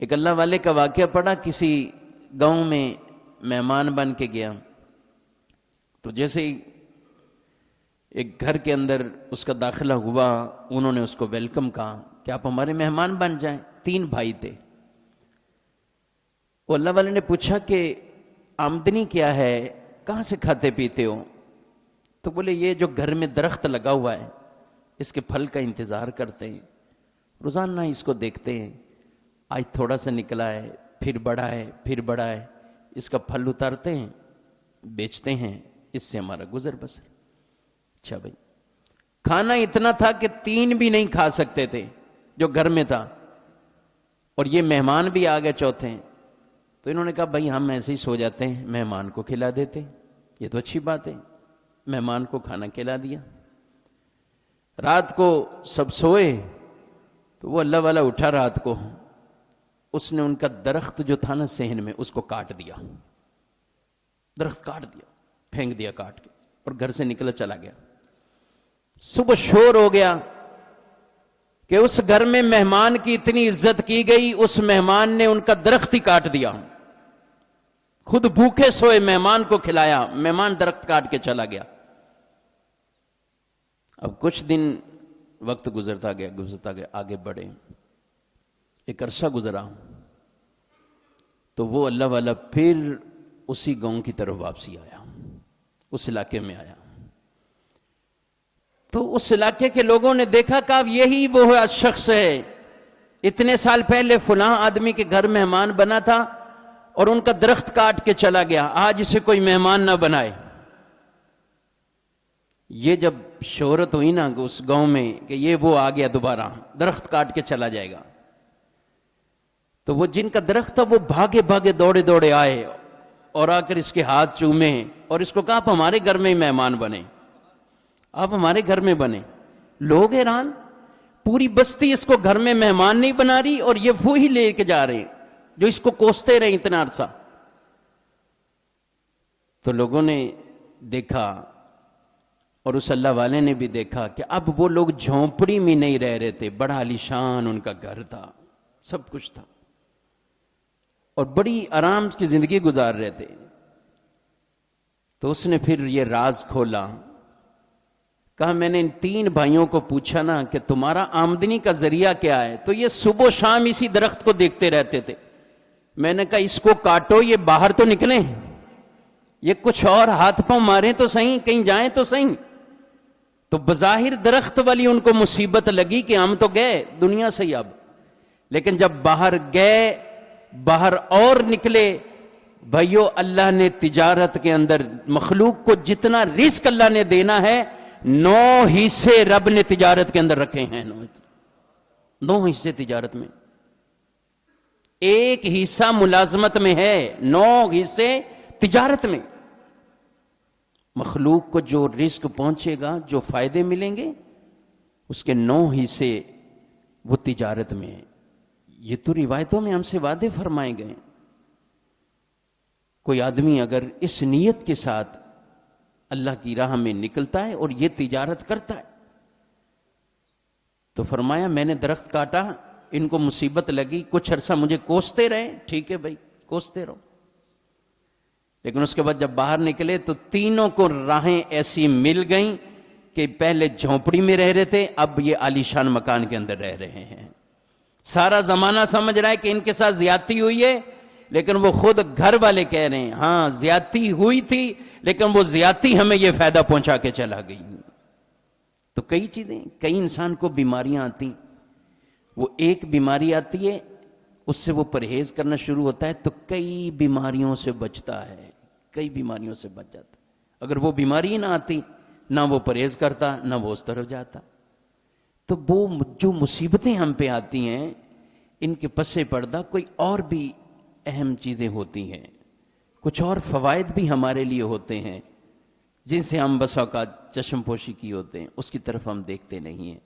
ایک اللہ والے کا واقعہ پڑا، کسی گاؤں میں مہمان بن کے گیا، تو جیسے ہی ایک گھر کے اندر اس کا داخلہ ہوا، انہوں نے اس کو ویلکم کہا کہ آپ ہمارے مہمان بن جائیں۔ 3 بھائی تھے۔ وہ اللہ والے نے پوچھا کہ آمدنی کیا ہے، کہاں سے کھاتے پیتے ہو؟ تو بولے یہ جو گھر میں درخت لگا ہوا ہے اس کے پھل کا انتظار کرتے ہیں، روزانہ اس کو دیکھتے ہیں، آج تھوڑا سا نکلا ہے، پھر بڑا ہے، پھر بڑا ہے، اس کا پھل اتارتے ہیں، بیچتے ہیں، اس سے ہمارا گزر بسر۔ اچھا بھائی، کھانا اتنا تھا کہ 3 بھی نہیں کھا سکتے تھے جو گھر میں تھا، اور یہ مہمان بھی آ گئے چوتھے، تو انہوں نے کہا بھائی ہم ایسے ہی سو جاتے ہیں، مہمان کو کھلا دیتے، یہ تو اچھی بات ہے۔ مہمان کو کھانا کھلا دیا۔ رات کو سب سوئے تو وہ اللہ والا اٹھا، رات کو اس نے ان کا درخت جو تھا نا صحن میں، اس کو کاٹ دیا، درخت کاٹ دیا، پھینک دیا کاٹ کے، اور گھر سے نکلا چلا گیا۔ صبح شور ہو گیا کہ اس گھر میں مہمان کی اتنی عزت کی گئی، اس مہمان نے ان کا درخت ہی کاٹ دیا، خود بھوکے سوئے، مہمان کو کھلایا، مہمان درخت کاٹ کے چلا گیا۔ اب کچھ دن وقت گزرتا گیا، آگے بڑھے، ایک عرصہ گزرا تو وہ اللہ والا پھر اسی گاؤں کی طرف واپسی آیا، اس علاقے میں آیا، تو اس علاقے کے لوگوں نے دیکھا کہ اب یہی وہ شخص ہے، اتنے سال پہلے فلاں آدمی کے گھر مہمان بنا تھا اور ان کا درخت کاٹ کے چلا گیا، آج اسے کوئی مہمان نہ بنائے۔ یہ جب شہرت ہوئی نا اس گاؤں میں کہ یہ وہ آ گیا دوبارہ، درخت کاٹ کے چلا جائے گا، تو وہ جن کا درخت تھا وہ بھاگے بھاگے دوڑے دوڑے آئے اور آ کر اس کے ہاتھ چومے اور اس کو کہا آپ ہمارے گھر میں ہی مہمان بنے، آپ ہمارے گھر میں بنے۔ لوگ حیران، پوری بستی اس کو گھر میں مہمان نہیں بنا رہی اور یہ وہی لے کے جا رہے جو اس کو کوستے رہے اتنا عرصہ۔ تو لوگوں نے دیکھا اور اس اللہ والے نے بھی دیکھا کہ اب وہ لوگ جھونپڑی میں نہیں رہ رہے تھے، بڑا عالیشان ان کا گھر تھا، سب کچھ تھا، اور بڑی آرام کی زندگی گزار رہے تھے۔ تو اس نے پھر یہ راز کھولا، کہا میں نے ان 3 بھائیوں کو پوچھا نا کہ تمہارا آمدنی کا ذریعہ کیا ہے، تو یہ صبح و شام اسی درخت کو دیکھتے رہتے تھے۔ میں نے کہا اس کو کاٹو، یہ باہر تو نکلیں، یہ کچھ اور ہاتھ پاؤں ماریں تو صحیح، کہیں جائیں تو صحیح۔ تو بظاہر درخت والی ان کو مصیبت لگی کہ ہم تو گئے دنیا سے ہی اب، لیکن جب باہر گئے، باہر اور نکلے، بھائیو اللہ نے تجارت کے اندر مخلوق کو جتنا رزق اللہ نے دینا ہے، 9 حصے رب نے تجارت کے اندر رکھے ہیں، 9 حصے تجارت میں، 1 حصہ ملازمت میں ہے، 9 حصے تجارت میں۔ مخلوق کو جو رزق پہنچے گا، جو فائدے ملیں گے، اس کے 9 حصے وہ تجارت میں ہیں۔ یہ تو روایتوں میں ہم سے وعدے فرمائے گئے۔ کوئی آدمی اگر اس نیت کے ساتھ اللہ کی راہ میں نکلتا ہے اور یہ تجارت کرتا ہے، تو فرمایا میں نے درخت کاٹا، ان کو مصیبت لگی، کچھ عرصہ مجھے کوستے رہے، ٹھیک ہے بھائی کوستے رہو، لیکن اس کے بعد جب باہر نکلے تو تینوں کو راہیں ایسی مل گئیں کہ پہلے جھونپڑی میں رہ رہے تھے، اب یہ عالیشان مکان کے اندر رہ رہے ہیں۔ سارا زمانہ سمجھ رہا ہے کہ ان کے ساتھ زیادتی ہوئی ہے، لیکن وہ خود گھر والے کہہ رہے ہیں ہاں زیادتی ہوئی تھی، لیکن وہ زیادتی ہمیں یہ فائدہ پہنچا کے چلا گئی۔ تو کئی چیزیں، کئی انسان کو بیماریاں آتی، وہ ایک بیماری آتی ہے، اس سے وہ پرہیز کرنا شروع ہوتا ہے تو کئی بیماریوں سے بچتا ہے، کئی بیماریوں سے بچ جاتا۔ اگر وہ بیماری نہ آتی، نہ وہ پرہیز کرتا، نہ وہ اس طرف جاتا۔ تو وہ جو مصیبتیں ہم پہ آتی ہیں، ان کے پس پردہ کوئی اور بھی اہم چیزیں ہوتی ہیں، کچھ اور فوائد بھی ہمارے لیے ہوتے ہیں، جن سے ہم بس اوقات چشم پوشی کی ہوتے ہیں، اس کی طرف ہم دیکھتے نہیں ہیں۔